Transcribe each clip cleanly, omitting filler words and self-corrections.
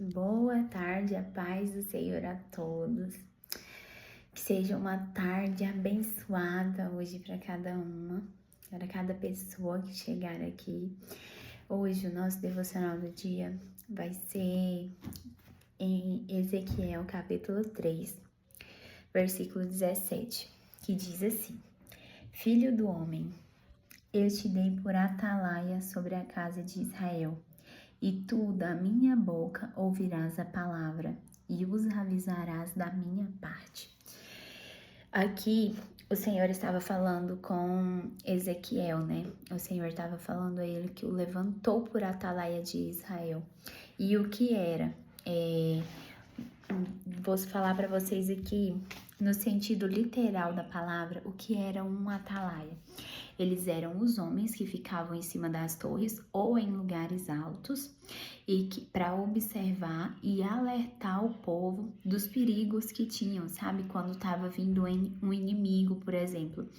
Boa tarde, a paz do Senhor a todos. Que seja uma tarde abençoada hoje para cada uma, para cada pessoa que chegar aqui. Hoje o nosso devocional do dia vai ser em Ezequiel capítulo 3, versículo 17, que diz assim: Filho do homem, eu te dei por atalaia sobre a casa de Israel. E tu da minha boca ouvirás a palavra, e os avisarás da minha parte. Aqui o Senhor estava falando com Ezequiel, né? O Senhor estava falando a ele que o levantou por atalaia de Israel. E o que era? Vou falar para vocês aqui, no sentido literal da palavra, o que era um atalaia. Eles eram os homens que ficavam em cima das torres ou em lugares altos e que para observar e alertar o povo dos perigos que tinham, sabe? Quando estava vindo um inimigo, por exemplo.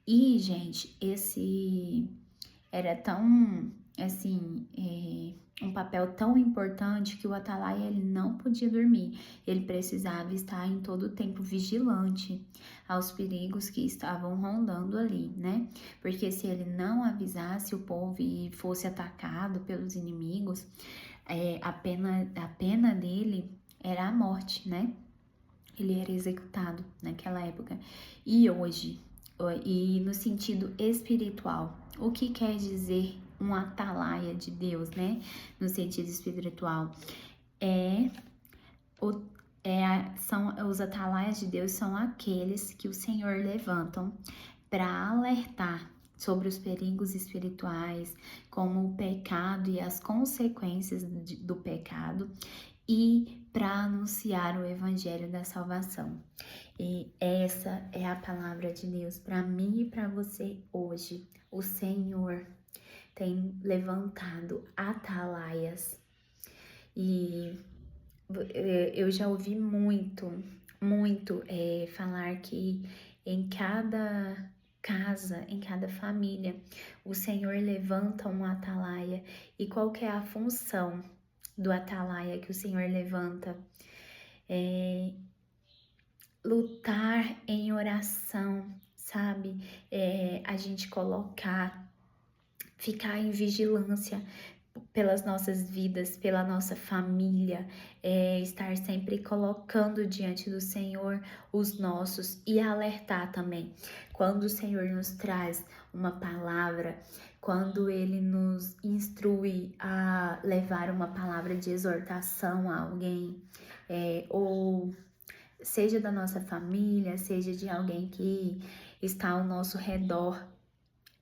E, gente, esse era tão, assim, um papel tão importante que o atalaia ele não podia dormir. Ele precisava estar em todo o tempo vigilante aos perigos que estavam rondando ali, né? Porque se ele não avisasse o povo e fosse atacado pelos inimigos, a pena dele era a morte, né? Ele era executado naquela época. E hoje, e no sentido espiritual, o que quer dizer um atalaia de Deus, né? No sentido espiritual, os atalaias de Deus são aqueles que o Senhor levantam para alertar sobre os perigos espirituais, como o pecado e as consequências do pecado, e para anunciar o evangelho da salvação. E essa é a palavra de Deus para mim e para você hoje. O Senhor tem levantado atalaias e eu já ouvi muito falar que em cada casa, em cada família, o Senhor levanta um atalaia. E qual que é a função do atalaia que o Senhor levanta? Lutar em oração, sabe? A gente ficar em vigilância pelas nossas vidas, pela nossa família, estar sempre colocando diante do Senhor os nossos e alertar também. Quando o Senhor nos traz uma palavra, quando Ele nos instrui a levar uma palavra de exortação a alguém, ou seja da nossa família, seja de alguém que está ao nosso redor.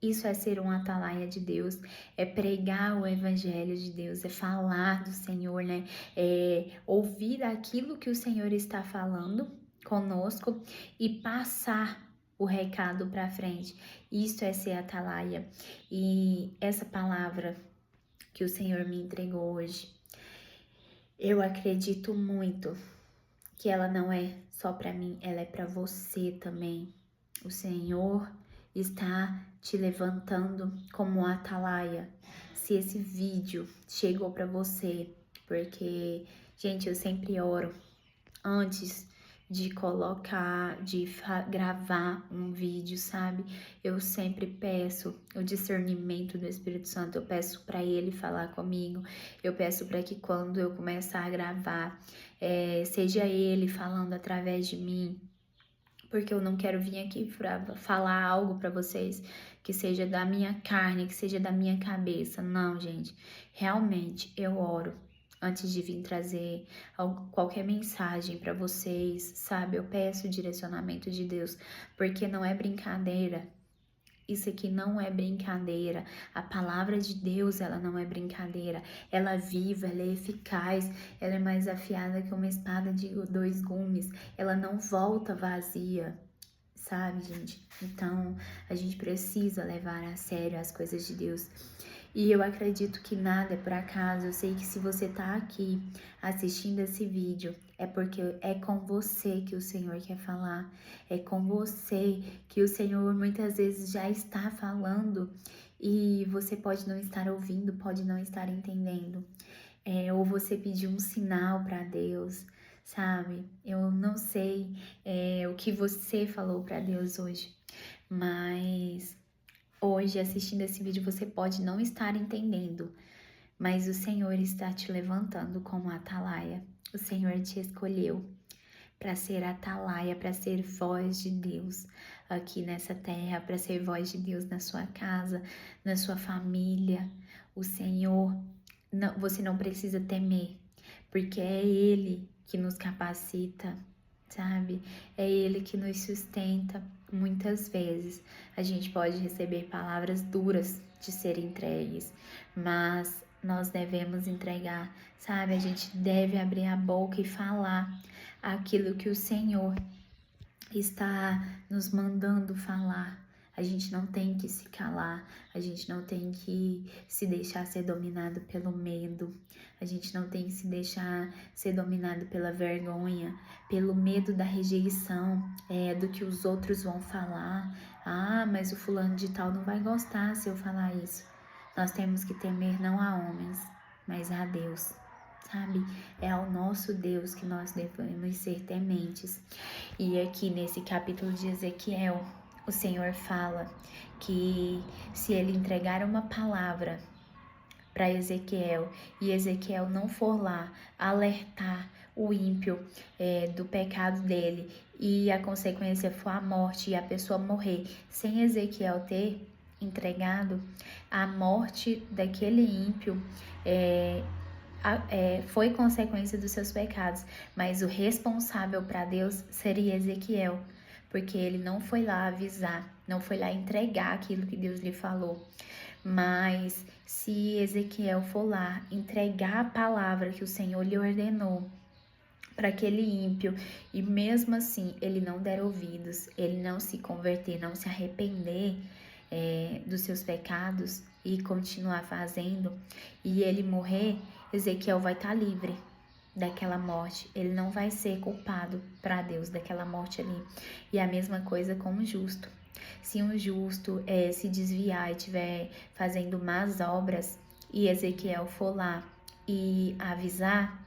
Isso é ser um atalaia de Deus, é pregar o evangelho de Deus, é falar do Senhor, né? É ouvir aquilo que o Senhor está falando conosco e passar o recado para frente. Isso é ser atalaia. E essa palavra que o Senhor me entregou hoje, eu acredito muito que ela não é só para mim, ela é para você também. O Senhor está te levantando como atalaia. Se esse vídeo chegou para você, porque, gente, eu sempre oro antes de gravar um vídeo, sabe? Eu sempre peço o discernimento do Espírito Santo, eu peço para Ele falar comigo, eu peço para que quando eu começar a gravar, seja Ele falando através de mim, porque eu não quero vir aqui para falar algo para vocês que seja da minha carne, que seja da minha cabeça. Não, gente. Realmente eu oro antes de vir trazer qualquer mensagem para vocês, sabe? Eu peço o direcionamento de Deus, porque não é brincadeira. Isso aqui não é brincadeira. A palavra de Deus, ela não é brincadeira. Ela é viva, ela é eficaz, ela é mais afiada que uma espada de 2 gumes. Ela não volta vazia, sabe, gente? Então, a gente precisa levar a sério as coisas de Deus. E eu acredito que nada é por acaso. Eu sei que se você tá aqui assistindo esse vídeo, é porque é com você que o Senhor quer falar. É com você que o Senhor muitas vezes já está falando e você pode não estar ouvindo, pode não estar entendendo. ou você pedir um sinal para Deus, sabe? Eu não sei o que você falou para Deus hoje, mas hoje, assistindo esse vídeo, você pode não estar entendendo, mas o Senhor está te levantando como atalaia. O Senhor te escolheu para ser atalaia, para ser voz de Deus aqui nessa terra, para ser voz de Deus na sua casa, na sua família. O Senhor, não, você não precisa temer, porque é Ele que nos capacita, sabe? É Ele que nos sustenta. Muitas vezes a gente pode receber palavras duras de serem entregues, mas nós devemos entregar, sabe? A gente deve abrir a boca e falar aquilo que o Senhor está nos mandando falar. A gente não tem que se calar, a gente não tem que se deixar ser dominado pelo medo, a gente não tem que se deixar ser dominado pela vergonha, pelo medo da rejeição, do que os outros vão falar. Ah, mas o fulano de tal não vai gostar se eu falar isso. Nós temos que temer não a homens, mas a Deus, sabe? É ao nosso Deus que nós devemos ser tementes. E aqui nesse capítulo de Ezequiel, o Senhor fala que se ele entregar uma palavra para Ezequiel e Ezequiel não for lá alertar o ímpio do pecado dele e a consequência for a morte e a pessoa morrer sem Ezequiel ter entregado, a morte daquele ímpio foi consequência dos seus pecados, mas o responsável para Deus seria Ezequiel, porque ele não foi lá avisar, não foi lá entregar aquilo que Deus lhe falou. Mas se Ezequiel for lá entregar a palavra que o Senhor lhe ordenou para aquele ímpio, e mesmo assim ele não der ouvidos, ele não se converter, não se arrepender dos seus pecados e continuar fazendo, e ele morrer, Ezequiel vai estar livre daquela morte. Ele não vai ser culpado para Deus daquela morte ali. E a mesma coisa com o justo. Se um justo se desviar e estiver fazendo más obras, e Ezequiel for lá e avisar,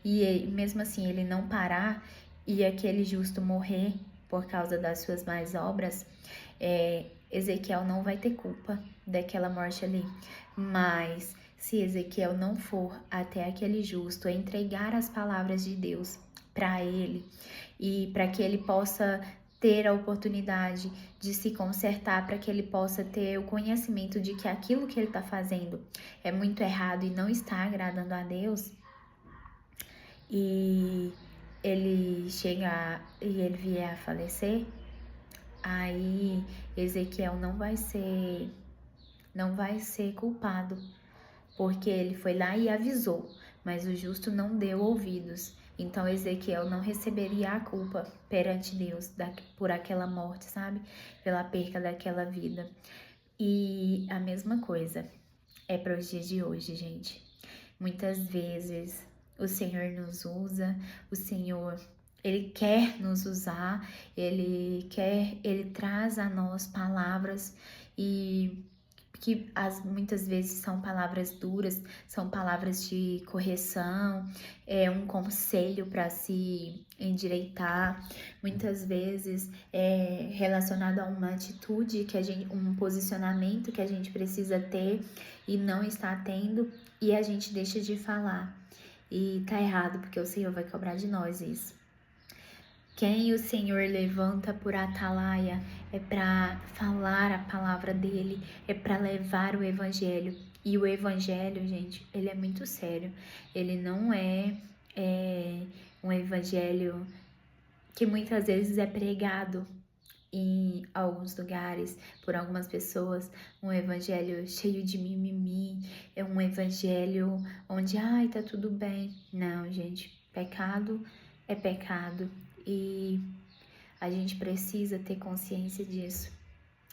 e mesmo assim ele não parar, e aquele justo morrer por causa das suas más obras, Ezequiel não vai ter culpa daquela morte ali. Mas se Ezequiel não for até aquele justo entregar as palavras de Deus para ele e para que ele possa ter a oportunidade de se consertar, para que ele possa ter o conhecimento de que aquilo que ele está fazendo é muito errado e não está agradando a Deus, e ele vier a falecer, aí Ezequiel não vai ser culpado, porque ele foi lá e avisou, mas o justo não deu ouvidos. Então Ezequiel não receberia a culpa perante Deus por aquela morte, sabe? Pela perca daquela vida. E a mesma coisa é para os dias de hoje, gente. Muitas vezes o Senhor nos usa, o Senhor, Ele quer nos usar, Ele traz a nós palavras e que muitas vezes são palavras duras, são palavras de correção, um conselho para se endireitar, muitas vezes é relacionado a uma atitude um posicionamento que a gente precisa ter e não está tendo, e a gente deixa de falar. E tá errado, porque o Senhor vai cobrar de nós isso. Quem o Senhor levanta por atalaia é para falar a palavra dele, é para levar o evangelho. E o evangelho, gente, ele é muito sério. Ele não é um evangelho que muitas vezes é pregado em alguns lugares por algumas pessoas, um evangelho cheio de mimimi, é um evangelho onde, ai, tá tudo bem. Não, gente, pecado é pecado. E a gente precisa ter consciência disso.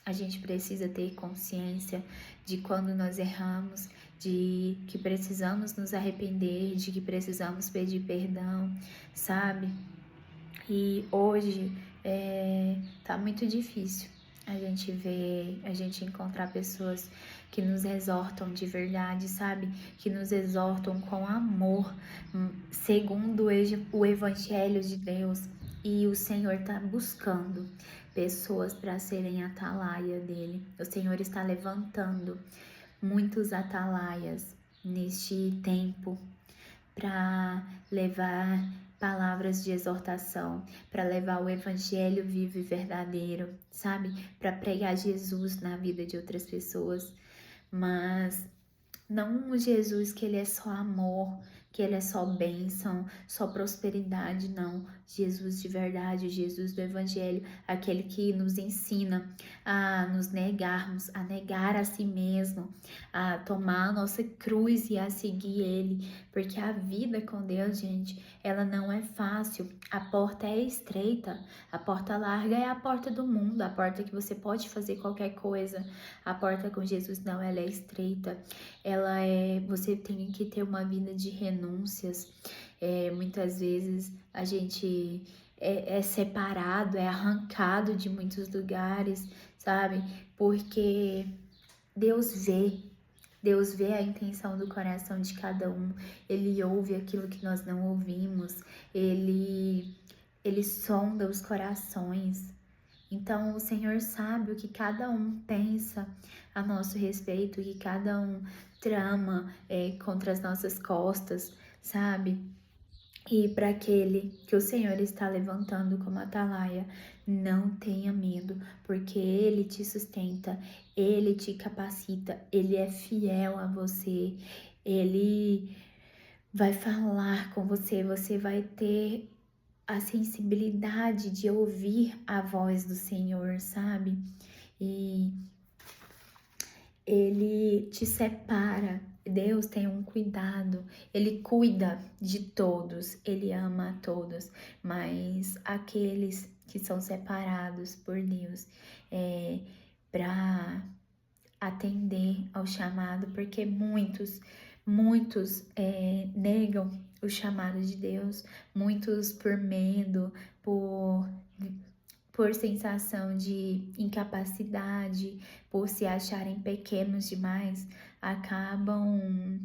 A gente precisa ter consciência de quando nós erramos, de que precisamos nos arrepender, de que precisamos pedir perdão, sabe? E hoje tá muito difícil a gente encontrar pessoas que nos exortam de verdade, sabe? Que nos exortam com amor, segundo o Evangelho de Deus. E o Senhor está buscando pessoas para serem atalaia dele. O Senhor está levantando muitos atalaias neste tempo para levar palavras de exortação, para levar o evangelho vivo e verdadeiro, sabe? Para pregar Jesus na vida de outras pessoas, mas não um Jesus que ele é só amor, que ele é só bênção, só prosperidade, não. Jesus de verdade, o Jesus do Evangelho, aquele que nos ensina a nos negarmos, a negar a si mesmo, a tomar a nossa cruz e a seguir Ele, porque a vida com Deus, gente, ela não é fácil. A porta é estreita, a porta larga é a porta do mundo, a porta que você pode fazer qualquer coisa. A porta com Jesus não, ela é estreita. Você tem que ter uma vida de renúncias. Muitas vezes a gente é separado, é arrancado de muitos lugares, sabe? Porque Deus vê a intenção do coração de cada um. Ele ouve aquilo que nós não ouvimos. Ele sonda os corações. Então, o Senhor sabe o que cada um pensa a nosso respeito, o que cada um trama contra as nossas costas, sabe? E para aquele que o Senhor está levantando como atalaia, não tenha medo, porque Ele te sustenta, Ele te capacita, Ele é fiel a você, Ele vai falar com você, você vai ter a sensibilidade de ouvir a voz do Senhor, sabe? E Ele te separa. Deus tem um cuidado, Ele cuida de todos, Ele ama a todos, mas aqueles que são separados por Deus para atender ao chamado, porque muitos negam o chamado de Deus, muitos por medo, por sensação de incapacidade, por se acharem pequenos demais, acabam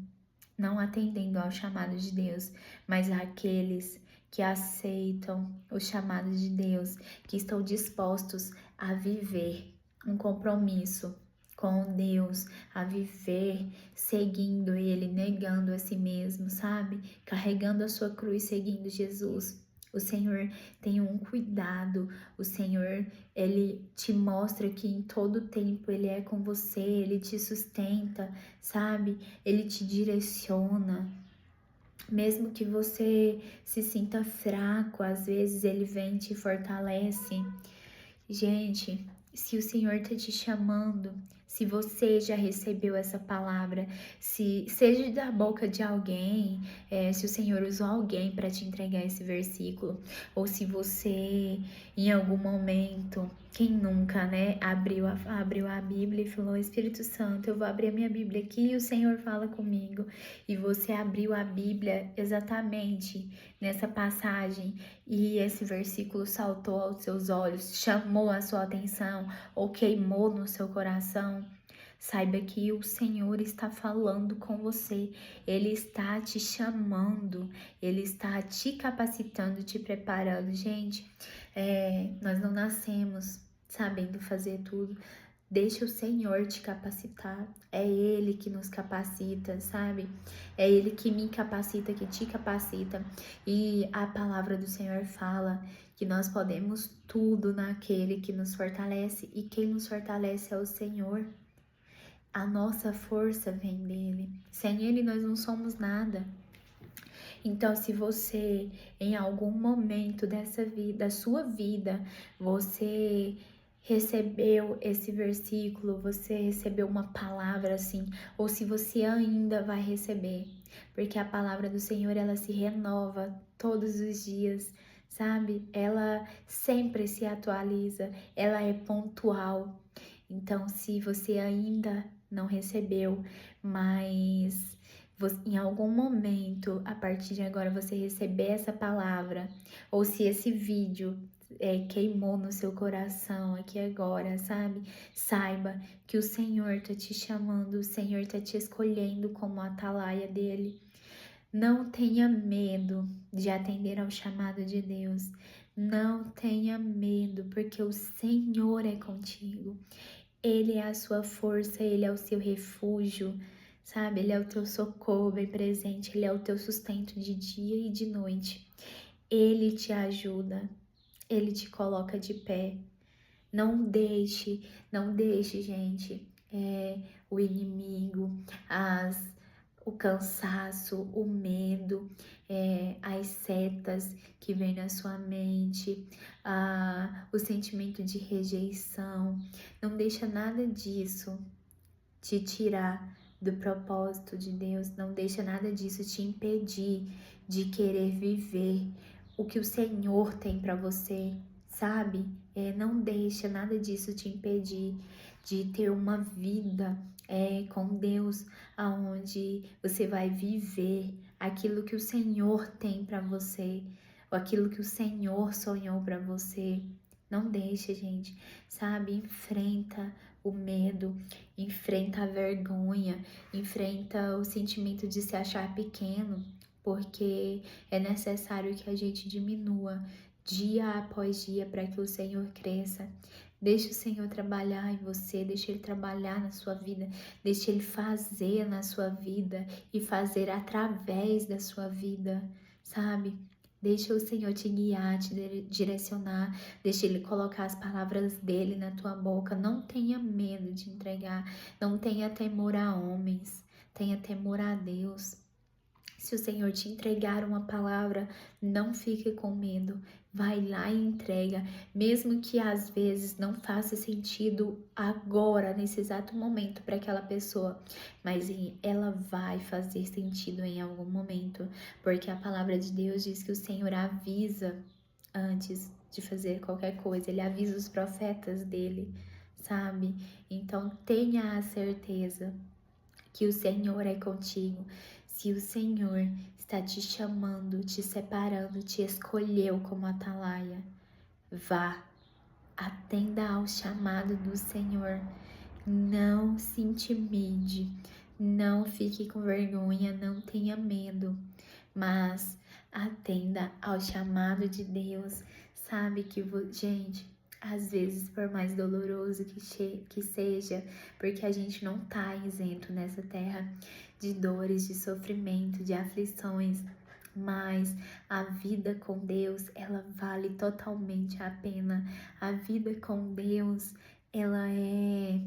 não atendendo ao chamado de Deus. Mas aqueles que aceitam o chamado de Deus, que estão dispostos a viver um compromisso com Deus, a viver seguindo Ele, negando a si mesmo, sabe? Carregando a sua cruz, seguindo Jesus. O Senhor tem um cuidado, o Senhor, Ele te mostra que em todo tempo Ele é com você, Ele te sustenta, sabe? Ele te direciona. Mesmo que você se sinta fraco, às vezes Ele vem e te fortalece. Gente, se o Senhor está te chamando, se você já recebeu essa palavra, se seja da boca de alguém, se o Senhor usou alguém para te entregar esse versículo, ou se você em algum momento, quem nunca, né, abriu a Bíblia e falou: Espírito Santo, eu vou abrir a minha Bíblia aqui e o Senhor fala comigo. E você abriu a Bíblia exatamente nessa passagem e esse versículo saltou aos seus olhos, chamou a sua atenção ou queimou no seu coração. Saiba que o Senhor está falando com você, Ele está te chamando, Ele está te capacitando, te preparando. Gente, nós não nascemos sabendo fazer tudo. Deixa o Senhor te capacitar. É Ele que nos capacita, sabe? É Ele que me capacita, que te capacita. E a palavra do Senhor fala que nós podemos tudo naquele que nos fortalece. E quem nos fortalece é o Senhor. A nossa força vem dele. Sem Ele nós não somos nada. Então, se você, em algum momento da sua vida, você recebeu esse versículo, você recebeu uma palavra assim, ou se você ainda vai receber, porque a palavra do Senhor, ela se renova todos os dias, sabe? Ela sempre se atualiza, ela é pontual. Então, se você ainda não recebeu, mas em algum momento, a partir de agora, você receber essa palavra, ou se esse vídeo queimou no seu coração aqui agora, sabe? Saiba que o Senhor tá te chamando, o Senhor tá te escolhendo como atalaia dele. Não tenha medo de atender ao chamado de Deus. Não tenha medo, porque o Senhor é contigo. Ele é a sua força, Ele é o seu refúgio, sabe? Ele é o teu socorro bem presente, Ele é o teu sustento de dia e de noite. Ele te ajuda, Ele te coloca de pé. Não deixe, gente, o inimigo, o cansaço, o medo, as setas que vêm na sua mente, o sentimento de rejeição. Não deixa nada disso te tirar do propósito de Deus. Não deixa nada disso te impedir de querer viver o que o Senhor tem para você, sabe? Não deixa nada disso te impedir de ter uma vida com Deus, aonde você vai viver aquilo que o Senhor tem para você, ou aquilo que o Senhor sonhou para você. Não deixa, gente, sabe? Enfrenta o medo, enfrenta a vergonha, enfrenta o sentimento de se achar pequeno, porque é necessário que a gente diminua dia após dia para que o Senhor cresça. Deixa o Senhor trabalhar em você, deixa Ele trabalhar na sua vida, deixa Ele fazer na sua vida e fazer através da sua vida, sabe? Deixa o Senhor te guiar, te direcionar, deixa Ele colocar as palavras dEle na tua boca. Não tenha medo de entregar, não tenha temor a homens, tenha temor a Deus. Se o Senhor te entregar uma palavra, não fique com medo. Vai lá e entrega, mesmo que às vezes não faça sentido agora, nesse exato momento, para aquela pessoa, mas ela vai fazer sentido em algum momento, porque a palavra de Deus diz que o Senhor avisa antes de fazer qualquer coisa, Ele avisa os profetas dele, sabe? Então tenha a certeza que o Senhor é contigo. Se o Senhor está te chamando, te separando, te escolheu como atalaia, vá, atenda ao chamado do Senhor. Não se intimide, não fique com vergonha, não tenha medo, mas atenda ao chamado de Deus. Sabe que, gente, às vezes, por mais doloroso que seja, porque a gente não tá isento nessa terra de dores, de sofrimento, de aflições, mas a vida com Deus, ela vale totalmente a pena. A vida com Deus, ela é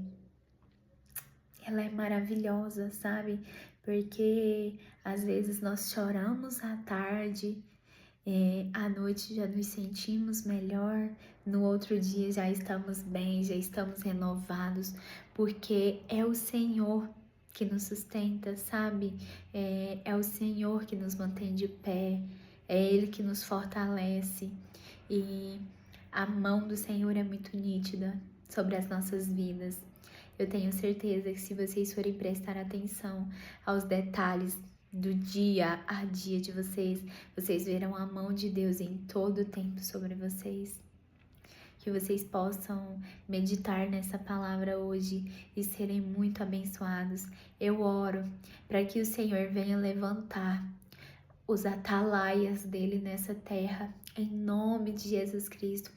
maravilhosa, sabe? Porque às vezes nós choramos à tarde, à noite já nos sentimos melhor, no outro dia já estamos bem, já estamos renovados, porque é o Senhor que nos sustenta, sabe? É o Senhor que nos mantém de pé, é Ele que nos fortalece, e a mão do Senhor é muito nítida sobre as nossas vidas. Eu tenho certeza que se vocês forem prestar atenção aos detalhes do dia a dia de vocês, vocês verão a mão de Deus em todo o tempo sobre vocês. Que vocês possam meditar nessa palavra hoje e serem muito abençoados. Eu oro para que o Senhor venha levantar os atalaias dele nessa terra, em nome de Jesus Cristo.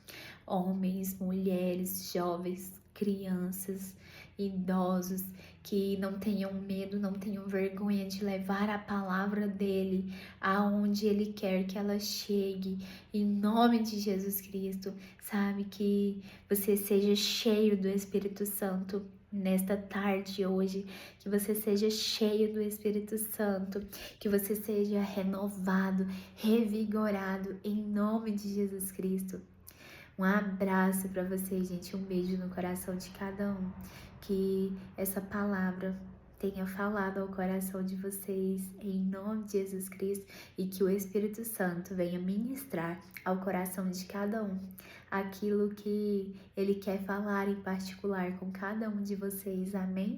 Homens, mulheres, jovens, crianças, idosos, que não tenham medo, não tenham vergonha de levar a palavra dele aonde ele quer que ela chegue, em nome de Jesus Cristo. Sabe, que você seja cheio do Espírito Santo nesta tarde hoje, que você seja cheio do Espírito Santo, que você seja renovado, revigorado, em nome de Jesus Cristo. Um abraço para vocês, gente, um beijo no coração de cada um, que essa palavra tenha falado ao coração de vocês, em nome de Jesus Cristo, e que o Espírito Santo venha ministrar ao coração de cada um aquilo que Ele quer falar em particular com cada um de vocês, amém?